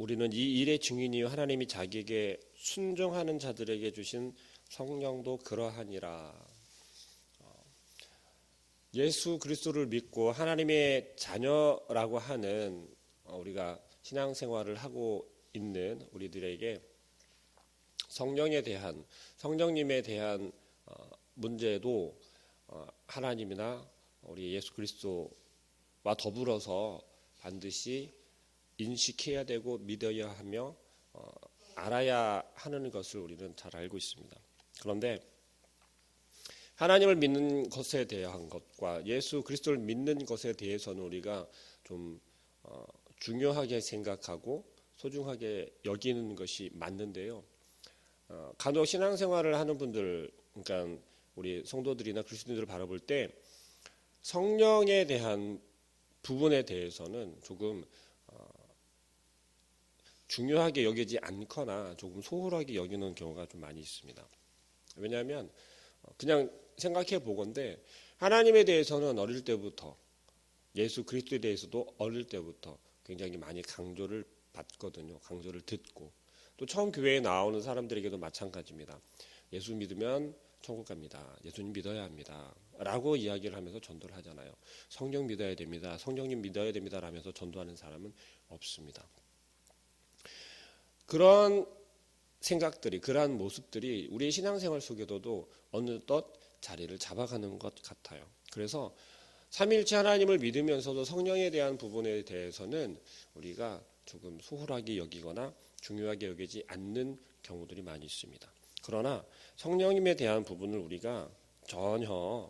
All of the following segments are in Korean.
우리는 이 일의 증인이요 하나님이 자기에게 순종하는 자들에게 주신 성령도 그러하니라. 예수 그리스도를 믿고 하나님의 자녀라고 하는 우리가 신앙생활을 하고 있는 우리들에게 성령님에 대한 문제도 하나님이나 우리 예수 그리스도와 더불어서 반드시 인식해야 되고 믿어야 하며 알아야 하는 것을 우리는 잘 알고 있습니다. 그런데 하나님을 믿는 것에 대한 것과 예수 그리스도를 믿는 것에 대해서는 우리가 좀 중요하게 생각하고 소중하게 여기는 것이 맞는데요. 간혹 신앙생활을 하는 분들, 그러니까 우리 성도들이나 그리스도인들을 바라볼 때 성령에 대한 부분에 대해서는 조금 중요하게 여기지 않거나 조금 소홀하게 여기는 경우가 좀 많이 있습니다. 왜냐하면 그냥 생각해 보건대 하나님에 대해서는 어릴 때부터 예수 그리스도에 대해서도 어릴 때부터 굉장히 많이 강조를 받거든요. 강조를 듣고 또 처음 교회에 나오는 사람들에게도 마찬가지입니다. 예수 믿으면 천국 갑니다. 예수님 믿어야 합니다. 라고 이야기를 하면서 전도를 하잖아요. 성령 믿어야 됩니다. 성령님 믿어야 됩니다. 라면서 전도하는 사람은 없습니다. 그런 생각들이, 그러한 모습들이 우리의 신앙생활 속에도 어느덧 자리를 잡아가는 것 같아요. 그래서 삼위일체 하나님을 믿으면서도 성령에 대한 부분에 대해서는 우리가 조금 소홀하게 여기거나 중요하게 여기지 않는 경우들이 많이 있습니다. 그러나 성령님에 대한 부분을 우리가 전혀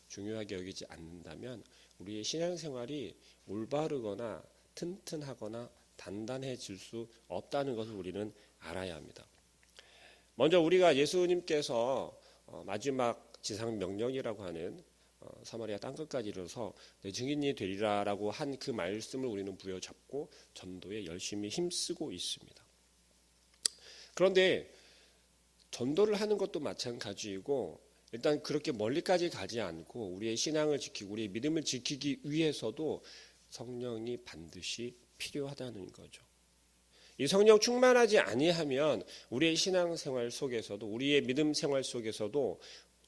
중요하게 여기지 않는다면 우리의 신앙생활이 올바르거나 튼튼하거나 단단해질 수 없다는 것을 우리는 알아야 합니다. 먼저 우리가 예수님께서 마지막 지상 명령이라고 하는 사마리아 땅끝까지 이르러서 내 증인이 되리라라고 한 그 말씀을 우리는 부여잡고 전도에 열심히 힘쓰고 있습니다. 그런데 전도를 하는 것도 마찬가지이고 일단 그렇게 멀리까지 가지 않고 우리의 신앙을 지키고 우리의 믿음을 지키기 위해서도 성령이 반드시 필요하다는 거죠. 이 성령 충만하지 아니하면 우리의 신앙생활 속에서도 우리의 믿음 생활 속에서도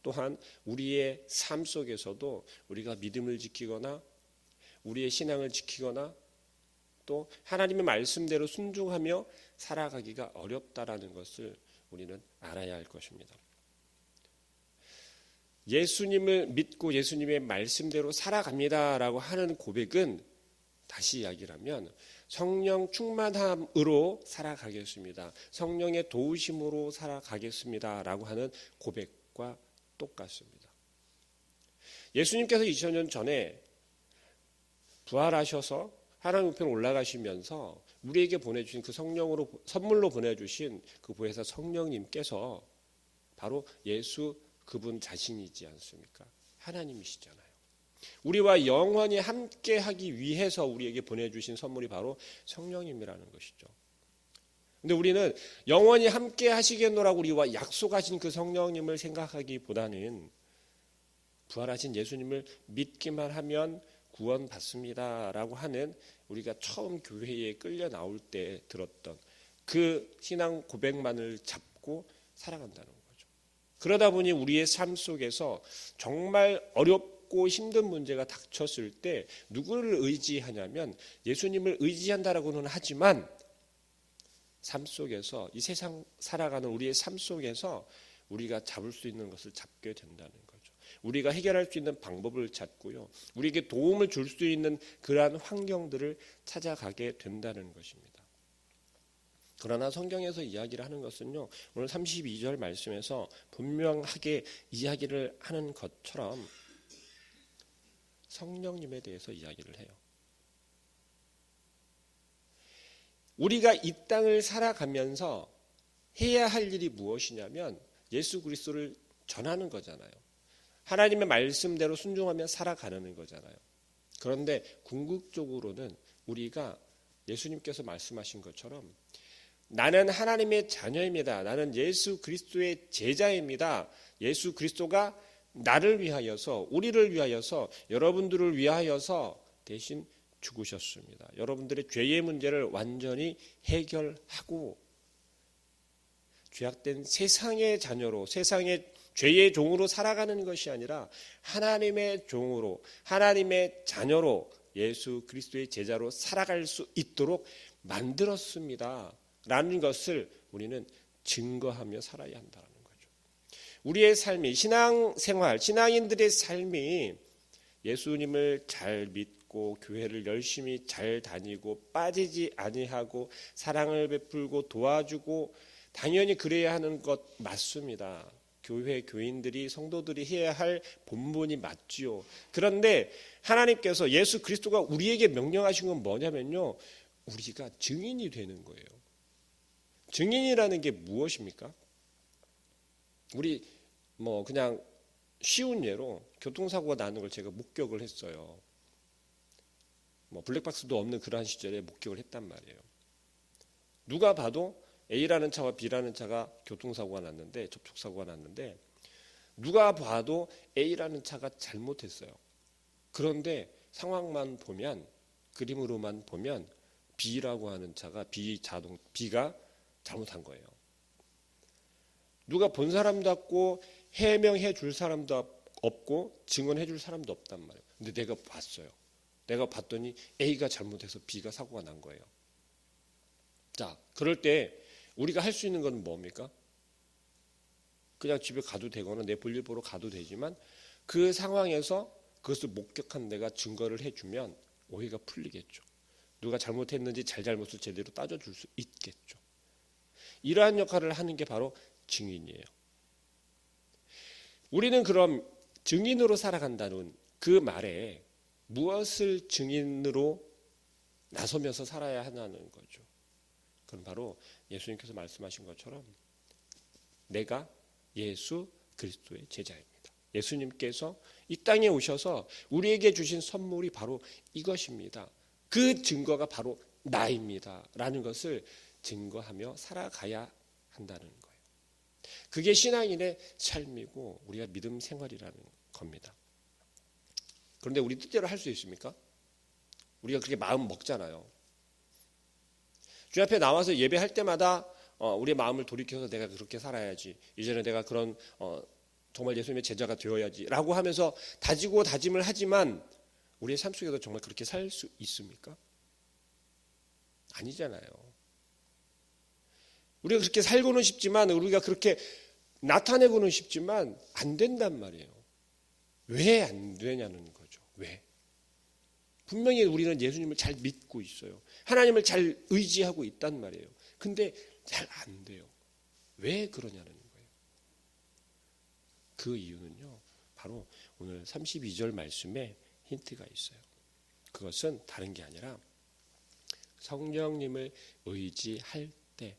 또한 우리의 삶 속에서도 우리가 믿음을 지키거나 우리의 신앙을 지키거나 또 하나님의 말씀대로 순종하며 살아가기가 어렵다라는 것을 우리는 알아야 할 것입니다. 예수님을 믿고 예수님의 말씀대로 살아갑니다라고 하는 고백은 다시 이야기를 하면 성령 충만함으로 살아가겠습니다. 성령의 도우심으로 살아가겠습니다라고 하는 고백과 똑같습니다. 예수님께서 2000년 전에 부활하셔서 하나님 우편에 올라가시면서 우리에게 보내주신 그 성령으로 선물로 보내주신 그 보혜사 성령님께서 바로 예수 그분 자신이지 않습니까? 하나님이시잖아요. 우리와 영원히 함께하기 위해서 우리에게 보내주신 선물이 바로 성령님이라는 것이죠. 근데 우리는 영원히 함께 하시겠노라고 우리와 약속하신 그 성령님을 생각하기보다는 부활하신 예수님을 믿기만 하면 구원받습니다라고 하는 우리가 처음 교회에 끌려 나올 때 들었던 그 신앙 고백만을 잡고 살아간다는 거죠. 그러다 보니 우리의 삶 속에서 정말 어렵고 힘든 문제가 닥쳤을 때 누구를 의지하냐면 예수님을 의지한다라고는 하지만 삶 속에서 이 세상 살아가는 우리의 삶 속에서 우리가 잡을 수 있는 것을 잡게 된다는 거죠. 우리가 해결할 수 있는 방법을 찾고요. 우리에게 도움을 줄 수 있는 그러한 환경들을 찾아가게 된다는 것입니다. 그러나 성경에서 이야기를 하는 것은요. 오늘 32절 말씀에서 분명하게 이야기를 하는 것처럼 성령님에 대해서 이야기를 해요. 우리가 이 땅을 살아가면서 해야 할 일이 무엇이냐면 예수 그리스도를 전하는 거잖아요. 하나님의 말씀대로 순종하며 살아가는 거잖아요. 그런데 궁극적으로는 우리가 예수님께서 말씀하신 것처럼 나는 하나님의 자녀입니다. 나는 예수 그리스도의 제자입니다. 예수 그리스도가 나를 위하여서 우리를 위하여서 여러분들을 위하여서 대신 죽으셨습니다. 여러분들의 죄의 문제를 완전히 해결하고 죄악된 세상의 자녀로, 세상의 죄의 종으로 살아가는 것이 아니라 하나님의 종으로, 하나님의 자녀로, 예수 그리스도의 제자로 살아갈 수 있도록 만들었습니다. 라는 것을 우리는 증거하며 살아야 한다는 거죠. 우리의 삶이, 신앙생활, 신앙인들의 삶이 예수님을 잘 믿고 교회를 열심히 잘 다니고 빠지지 아니하고 사랑을 베풀고 도와주고 당연히 그래야 하는 것 맞습니다. 교회 교인들이 성도들이 해야 할 본분이 맞지요. 그런데 하나님께서 예수 그리스도가 우리에게 명령하신 건 뭐냐면요, 우리가 증인이 되는 거예요. 증인이라는 게 무엇입니까? 우리 그냥 쉬운 예로 교통사고가 나는 걸 제가 목격을 했어요. 블랙박스도 없는 그러한 시절에 목격을 했단 말이에요. 누가 봐도 A라는 차와 B라는 차가 교통사고가 났는데, 접촉사고가 났는데 누가 봐도 A라는 차가 잘못했어요. 그런데 상황만 보면, 그림으로만 보면 B라고 하는 차가 B가 잘못한 거예요. 누가 본 사람도 없고 해명해 줄 사람도 없고 증언해 줄 사람도 없단 말이에요. 근데 내가 봤어요. 내가 봤더니 A가 잘못해서 B가 사고가 난 거예요. 자, 그럴 때 우리가 할 수 있는 건 뭡니까? 그냥 집에 가도 되거나 내 볼일 보러 가도 되지만 그 상황에서 그것을 목격한 내가 증거를 해주면 오해가 풀리겠죠. 누가 잘못했는지 잘잘못을 제대로 따져줄 수 있겠죠. 이러한 역할을 하는 게 바로 증인이에요. 우리는 그럼 증인으로 살아간다는 그 말에 무엇을 증인으로 나서면서 살아야 하냐는 거죠. 그건 바로 예수님께서 말씀하신 것처럼 내가 예수 그리스도의 제자입니다. 예수님께서 이 땅에 오셔서 우리에게 주신 선물이 바로 이것입니다. 그 증거가 바로 나입니다. 라는 것을 증거하며 살아가야 한다는 거예요. 그게 신앙인의 삶이고 우리가 믿음 생활이라는 겁니다. 그런데 우리 뜻대로 할 수 있습니까? 우리가 그렇게 마음 먹잖아요. 주 앞에 나와서 예배할 때마다 우리의 마음을 돌이켜서 내가 그렇게 살아야지, 이제는 내가 그런 정말 예수님의 제자가 되어야지 라고 하면서 다지고 다짐을 하지만 우리의 삶 속에서 정말 그렇게 살 수 있습니까? 아니잖아요. 우리가 그렇게 살고는 싶지만, 우리가 그렇게 나타내고는 싶지만 안 된단 말이에요. 왜 안 되냐는 거죠. 왜? 분명히 우리는 예수님을 잘 믿고 있어요. 하나님을 잘 의지하고 있단 말이에요. 근데 잘 안 돼요. 왜 그러냐는 거예요. 그 이유는요, 바로 오늘 32절 말씀에 힌트가 있어요. 그것은 다른 게 아니라 성령님을 의지할 때,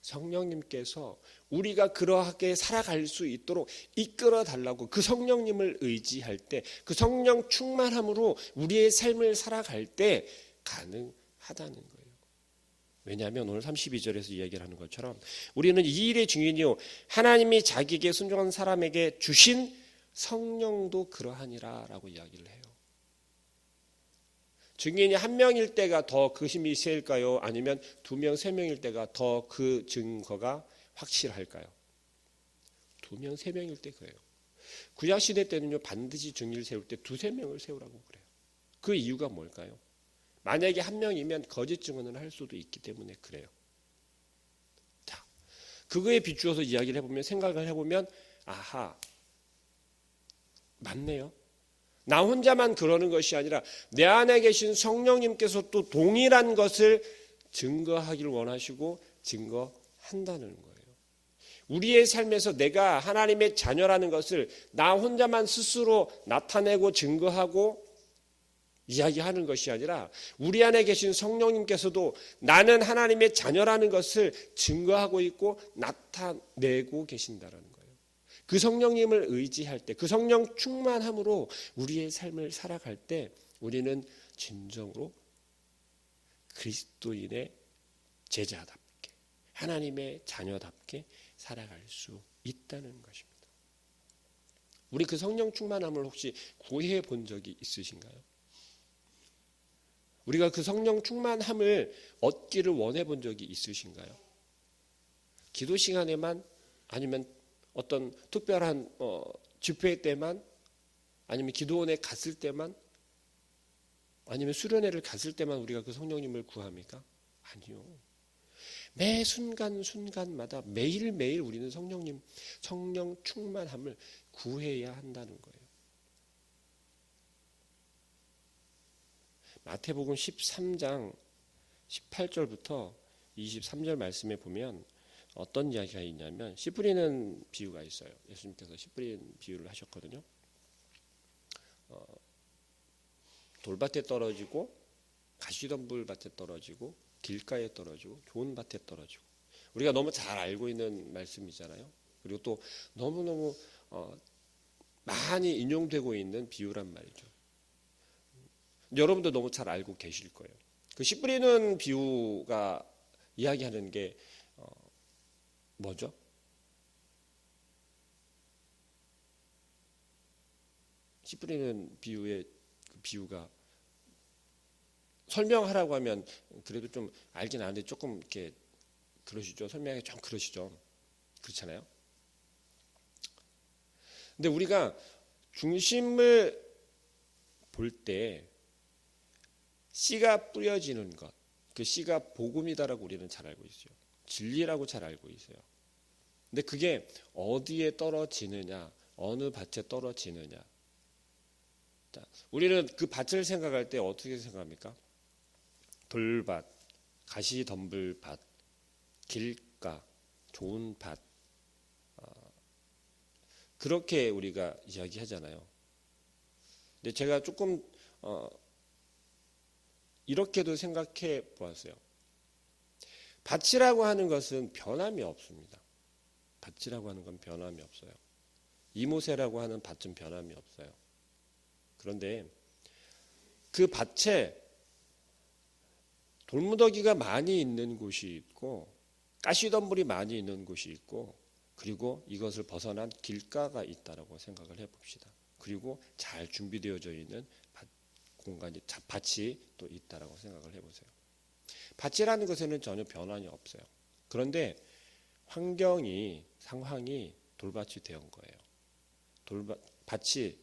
성령님께서 우리가 그러하게 살아갈 수 있도록 이끌어 달라고 그 성령님을 의지할 때, 그 성령 충만함으로 우리의 삶을 살아갈 때 가능하다는 거예요. 왜냐하면 오늘 32절에서 이야기를 하는 것처럼 우리는 이 일의 증인이요 하나님이 자기에게 순종한 사람에게 주신 성령도 그러하니라 라고 이야기를 해요. 증인이 한 명일 때가 더 그 힘이 세일까요? 아니면 2명, 3명일 때가 더 그 증거가 확실할까요? 2명, 3명일 때 그래요. 구약시대 때는요, 반드시 증인을 세울 때 2, 3명을 세우라고 그래요. 그 이유가 뭘까요? 만약에 1명이면 거짓 증언을 할 수도 있기 때문에 그래요. 자, 그거에 비추어서 이야기를 해보면, 생각을 해보면, 아하, 맞네요. 나 혼자만 그러는 것이 아니라 내 안에 계신 성령님께서 또 동일한 것을 증거하기를 원하시고 증거한다는 거예요. 우리의 삶에서 내가 하나님의 자녀라는 것을 나 혼자만 스스로 나타내고 증거하고 이야기하는 것이 아니라 우리 안에 계신 성령님께서도 나는 하나님의 자녀라는 것을 증거하고 있고 나타내고 계신다는 거예요. 그 성령님을 의지할 때, 그 성령 충만함으로 우리의 삶을 살아갈 때 우리는 진정으로 그리스도인의 제자답게, 하나님의 자녀답게 살아갈 수 있다는 것입니다. 우리 그 성령 충만함을 혹시 구해 본 적이 있으신가요? 우리가 그 성령 충만함을 얻기를 원해 본 적이 있으신가요? 기도 시간에만, 아니면 어떤 특별한 집회 때만, 아니면 기도원에 갔을 때만, 아니면 수련회를 갔을 때만 우리가 그 성령님을 구합니까? 아니요. 매 순간순간마다 매일매일 우리는 성령 충만함을 구해야 한다는 거예요. 마태복음 13장 18절부터 23절 말씀에 보면 어떤 이야기가 있냐면, 씨 뿌리는 비유가 있어요. 예수님께서 씨 뿌리는 비유를 하셨거든요. 돌밭에 떨어지고, 가시덤불 밭에 떨어지고, 길가에 떨어지고, 좋은 밭에 떨어지고. 우리가 너무 잘 알고 있는 말씀이잖아요. 그리고 또 너무너무 많이 인용되고 있는 비유란 말이죠. 여러분도 너무 잘 알고 계실 거예요. 그 씨 뿌리는 비유가 이야기하는 게 뭐죠? 씨 뿌리는 비유의 그 비유가, 설명하라고 하면 그래도 좀 알긴 아는데 조금 이렇게 그러시죠. 설명하기 좀 그러시죠. 그렇잖아요. 근데 우리가 중심을 볼 때 씨가 뿌려지는 것, 그 씨가 복음이다라고 우리는 잘 알고 있어요. 진리라고 잘 알고 있어요. 근데 그게 어디에 떨어지느냐, 어느 밭에 떨어지느냐. 자, 우리는 그 밭을 생각할 때 어떻게 생각합니까? 돌밭, 가시덤불밭, 길가, 좋은 밭, 그렇게 우리가 이야기하잖아요. 근데 제가 조금 이렇게도 생각해 보았어요. 밭이라고 하는 것은 변함이 없습니다. 밭이라고 하는 건 변함이 없어요. 이모세라고 하는 밭은 변함이 없어요. 그런데 그 밭에 돌무더기가 많이 있는 곳이 있고, 가시덤불이 많이 있는 곳이 있고, 그리고 이것을 벗어난 길가가 있다라고 생각을 해봅시다. 그리고 잘 준비되어져 있는 공간이, 밭이 또 있다라고 생각을 해보세요. 밭이라는 것에는 전혀 변함이 없어요. 그런데 상황이 돌밭이 되은 거예요. 밭이,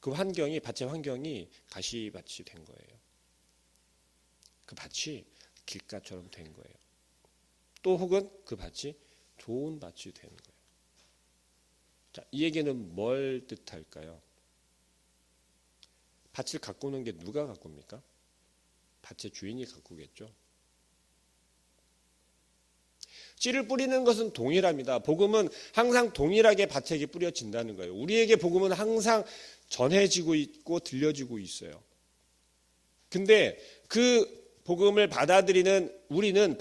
밭의 환경이 가시밭이 된 거예요. 그 밭이 길가처럼 된 거예요. 또 혹은 그 밭이 좋은 밭이 된 거예요. 자, 이 얘기는 뭘 뜻할까요? 밭을 가꾸는 게 누가 가꿉니까? 밭의 주인이 가꾸겠죠. 씨를 뿌리는 것은 동일합니다. 복음은 항상 동일하게 밭에게 뿌려진다는 거예요. 우리에게 복음은 항상 전해지고 있고 들려지고 있어요. 근데 그 복음을 받아들이는 우리는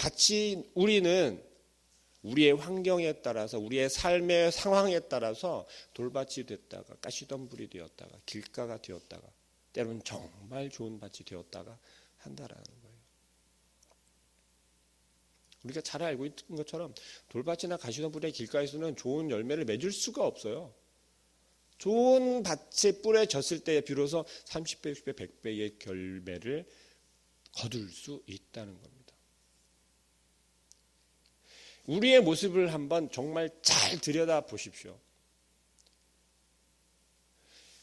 우리의 환경에 따라서, 우리의 삶의 상황에 따라서 돌밭이 됐다가, 가시덤불이 되었다가, 길가가 되었다가, 때로는 정말 좋은 밭이 되었다가 한다라는 거예요. 우리가 잘 알고 있는 것처럼 돌밭이나 가시덤불의 길가에서는 좋은 열매를 맺을 수가 없어요. 좋은 밭에 뿌려졌을 때 비로소 30배, 60배, 100배의 결매를 거둘 수 있다는 겁니다. 우리의 모습을 한번 정말 잘 들여다 보십시오.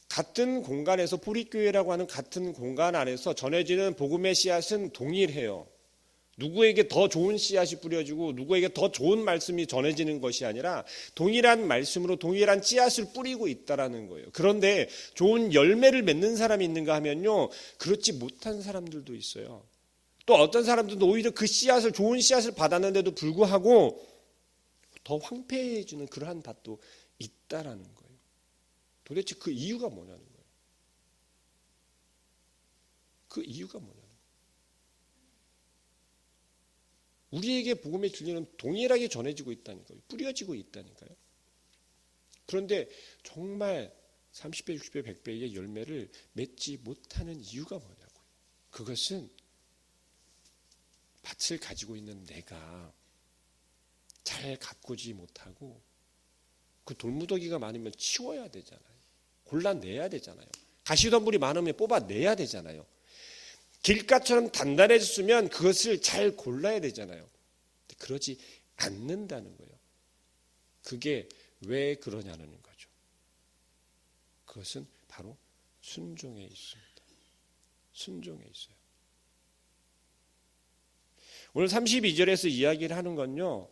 같은 공간에서, 보릿교회라고 하는 같은 공간 안에서 전해지는 복음의 씨앗은 동일해요. 누구에게 더 좋은 씨앗이 뿌려지고 누구에게 더 좋은 말씀이 전해지는 것이 아니라 동일한 말씀으로 동일한 씨앗을 뿌리고 있다라는 거예요. 그런데 좋은 열매를 맺는 사람이 있는가 하면요, 그렇지 못한 사람들도 있어요. 또 어떤 사람들도 오히려 그 씨앗을, 좋은 씨앗을 받았는데도 불구하고 더 황폐해지는 그러한 밭도 있다라는 거예요. 도대체 그 이유가 뭐냐는 거예요. 그 이유가 뭐냐는 거예요. 우리에게 복음의 진리는 동일하게 전해지고 있다니까요. 뿌려지고 있다니까요. 그런데 정말 30배, 60배, 100배의 열매를 맺지 못하는 이유가 뭐냐고요. 그것은 밭을 가지고 있는 내가 잘 가꾸지 못하고, 그 돌무더기가 많으면 치워야 되잖아요. 골라내야 되잖아요. 가시덤불이 많으면 뽑아내야 되잖아요. 길가처럼 단단해졌으면 그것을 잘 골라야 되잖아요. 그러지 않는다는 거예요. 그게 왜 그러냐는 거죠. 그것은 바로 순종에 있습니다. 순종에 있어요. 오늘 32절에서 이야기를 하는 건요,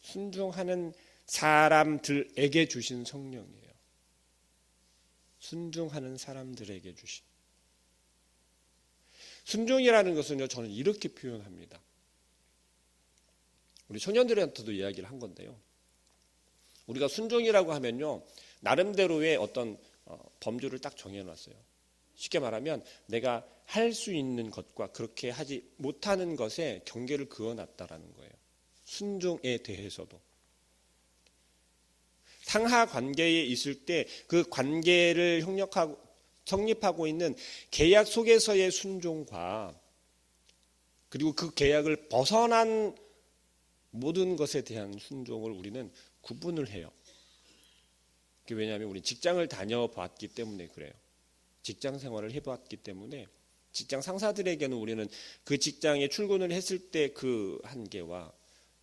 순종하는 사람들에게 주신 성령이에요. 순종하는 사람들에게 주신. 순종이라는 것은요, 저는 이렇게 표현합니다. 우리 소년들한테도 이야기를 한 건데요. 우리가 순종이라고 하면요, 나름대로의 어떤 범주를 딱 정해놨어요. 쉽게 말하면 내가 할 수 있는 것과 그렇게 하지 못하는 것에 경계를 그어놨다라는 거예요. 순종에 대해서도. 상하 관계에 있을 때 그 관계를 성립하고 있는 계약 속에서의 순종과 그리고 그 계약을 벗어난 모든 것에 대한 순종을 우리는 구분을 해요. 왜냐하면 우리 직장을 다녀봤기 때문에 그래요. 직장 생활을 해봤기 때문에 직장 상사들에게는 우리는 그 직장에 출근을 했을 때 그 한계와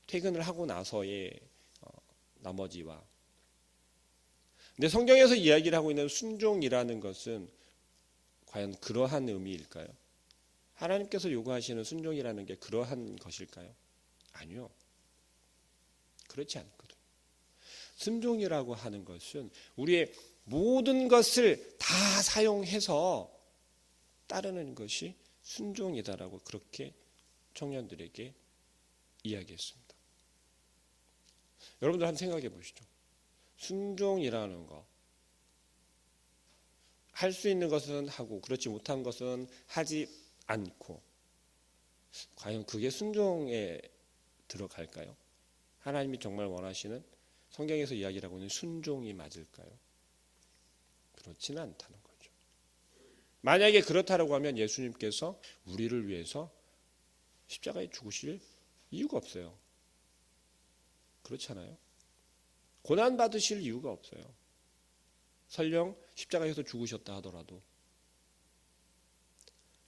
퇴근을 하고 나서의 나머지와, 근데 성경에서 이야기를 하고 있는 순종이라는 것은 과연 그러한 의미일까요? 하나님께서 요구하시는 순종이라는 게 그러한 것일까요? 아니요. 그렇지 않거든요. 순종이라고 하는 것은 우리의 모든 것을 다 사용해서 따르는 것이 순종이다라고 그렇게 청년들에게 이야기했습니다. 여러분들 한번 생각해 보시죠. 순종이라는 거, 할 수 있는 것은 하고 그렇지 못한 것은 하지 않고, 과연 그게 순종에 들어갈까요? 하나님이 정말 원하시는 성경에서 이야기를 하고 있는 순종이 맞을까요? 그렇지는 않다는 거죠. 만약에 그렇다라고 하면 예수님께서 우리를 위해서 십자가에 죽으실 이유가 없어요. 그렇잖아요. 고난 받으실 이유가 없어요. 설령 십자가에서 죽으셨다 하더라도.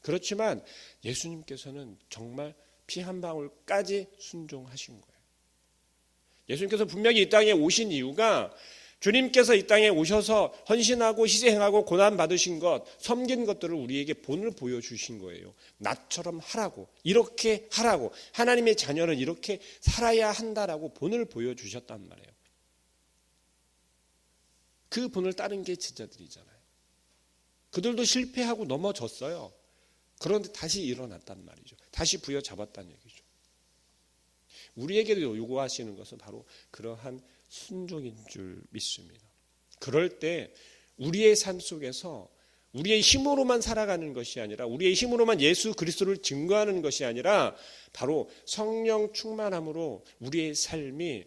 그렇지만 예수님께서는 정말 피 한 방울까지 순종하신 거예요. 예수님께서 분명히 이 땅에 오신 이유가 주님께서 이 땅에 오셔서 헌신하고 희생하고 고난 받으신 것, 섬긴 것들을 우리에게 본을 보여주신 거예요. 나처럼 하라고, 이렇게 하라고, 하나님의 자녀는 이렇게 살아야 한다라고 본을 보여주셨단 말이에요. 그 본을 따른 게 제자들이잖아요. 그들도 실패하고 넘어졌어요. 그런데 다시 일어났단 말이죠. 다시 부여잡았다는 얘기죠. 우리에게도 요구하시는 것은 바로 그러한 순종인 줄 믿습니다. 그럴 때 우리의 삶 속에서 우리의 힘으로만 살아가는 것이 아니라, 우리의 힘으로만 예수 그리스도를 증거하는 것이 아니라 바로 성령 충만함으로 우리의 삶이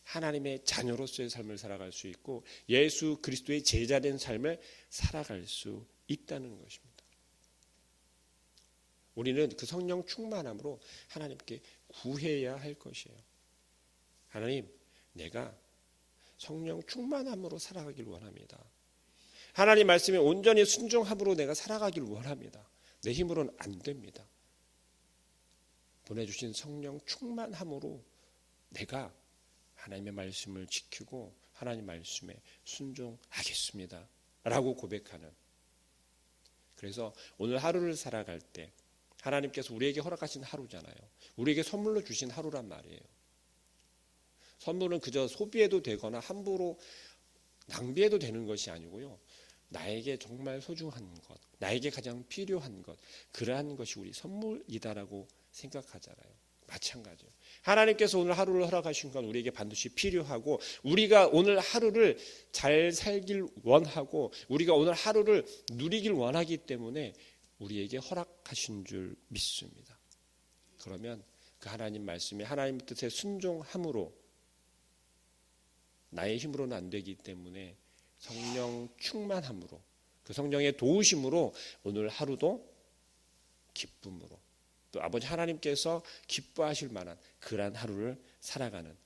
하나님의 자녀로서의 삶을 살아갈 수 있고 예수 그리스도의 제자된 삶을 살아갈 수 있다는 것입니다. 우리는 그 성령 충만함으로 하나님께 구해야 할 것이에요. 하나님, 내가 성령 충만함으로 살아가길 원합니다. 하나님 말씀에 온전히 순종함으로 내가 살아가길 원합니다. 내 힘으로는 안 됩니다. 보내주신 성령 충만함으로 내가 하나님의 말씀을 지키고 하나님 말씀에 순종하겠습니다 라고 고백하는, 그래서 오늘 하루를 살아갈 때 하나님께서 우리에게 허락하신 하루잖아요. 우리에게 선물로 주신 하루란 말이에요. 선물은 그저 소비해도 되거나 함부로 낭비해도 되는 것이 아니고요, 나에게 정말 소중한 것, 나에게 가장 필요한 것, 그러한 것이 우리 선물이다라고 생각하잖아요. 마찬가지예요. 하나님께서 오늘 하루를 허락하신 건 우리에게 반드시 필요하고, 우리가 오늘 하루를 잘 살길 원하고 우리가 오늘 하루를 누리길 원하기 때문에 우리에게 허락하신 줄 믿습니다. 그러면 그 하나님 말씀에 하나님 뜻에 순종함으로, 나의 힘으로는 안 되기 때문에 성령 충만함으로, 그 성령의 도우심으로 오늘 하루도 기쁨으로, 또 아버지 하나님께서 기뻐하실 만한 그러한 하루를 살아가는,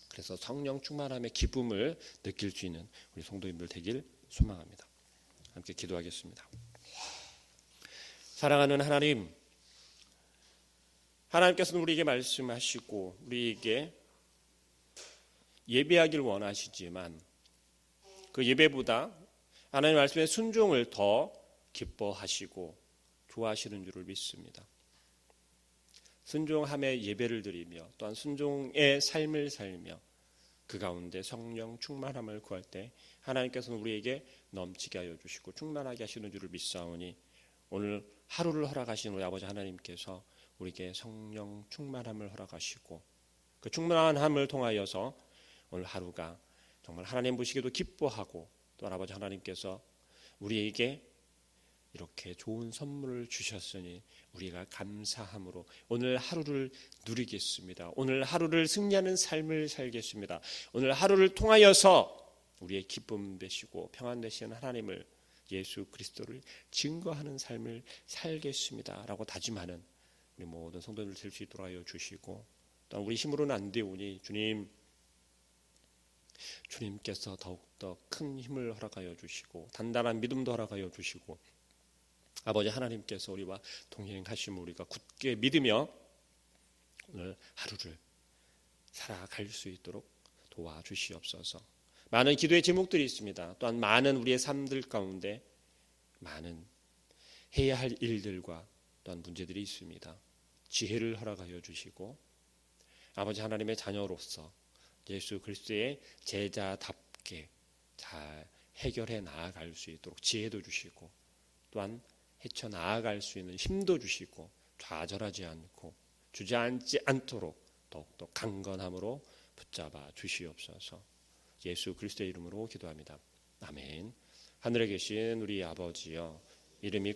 그래서 성령 충만함의 기쁨을 느낄 수 있는 우리 성도님들 되길 소망합니다. 함께 기도하겠습니다. 사랑하는 하나님, 하나님께서는 우리에게 말씀하시고 우리에게 예배하길 원하시지만 그 예배보다 하나님 말씀의 순종을 더 기뻐하시고 좋아하시는 줄을 믿습니다. 순종함에 예배를 드리며 또한 순종의 삶을 살며 그 가운데 성령 충만함을 구할 때 하나님께서는 우리에게 넘치게 하여 주시고 충만하게 하시는 줄을 믿사오니 오늘 하루를 허락하신 우리 아버지 하나님께서 우리에게 성령 충만함을 허락하시고 그 충만함을 통하여서 오늘 하루가 정말 하나님 보시기에도 기뻐하고 또 아버지 하나님께서 우리에게 이렇게 좋은 선물을 주셨으니 우리가 감사함으로 오늘 하루를 누리겠습니다. 오늘 하루를 승리하는 삶을 살겠습니다. 오늘 하루를 통하여서 우리의 기쁨 되시고 평안 되시는 하나님을 예수 그리스도를 증거하는 삶을 살겠습니다 라고 다짐하는 우리 모든 성도들 될 수 있도록 하여 주시고 또 우리 힘으로는 안 되오니 주님께서 더욱더 큰 힘을 허락하여 주시고 단단한 믿음도 허락하여 주시고 아버지 하나님께서 우리와 동행하시면 우리가 굳게 믿으며 오늘 하루를 살아갈 수 있도록 도와주시옵소서. 많은 기도의 제목들이 있습니다. 또한 많은 우리의 삶들 가운데 많은 해야 할 일들과 또한 문제들이 있습니다. 지혜를 허락하여 주시고 아버지 하나님의 자녀로서 예수 그리스도의 제자답게 잘 해결해 나아갈 수 있도록 지혜도 주시고 또한 헤쳐나아갈 수 있는 힘도 주시고 좌절하지 않고 주저앉지 않도록 더욱더 강건함으로 붙잡아 주시옵소서. 예수 그리스도의 이름으로 기도합니다. 아멘. 하늘에 계신 우리 아버지여, 이름이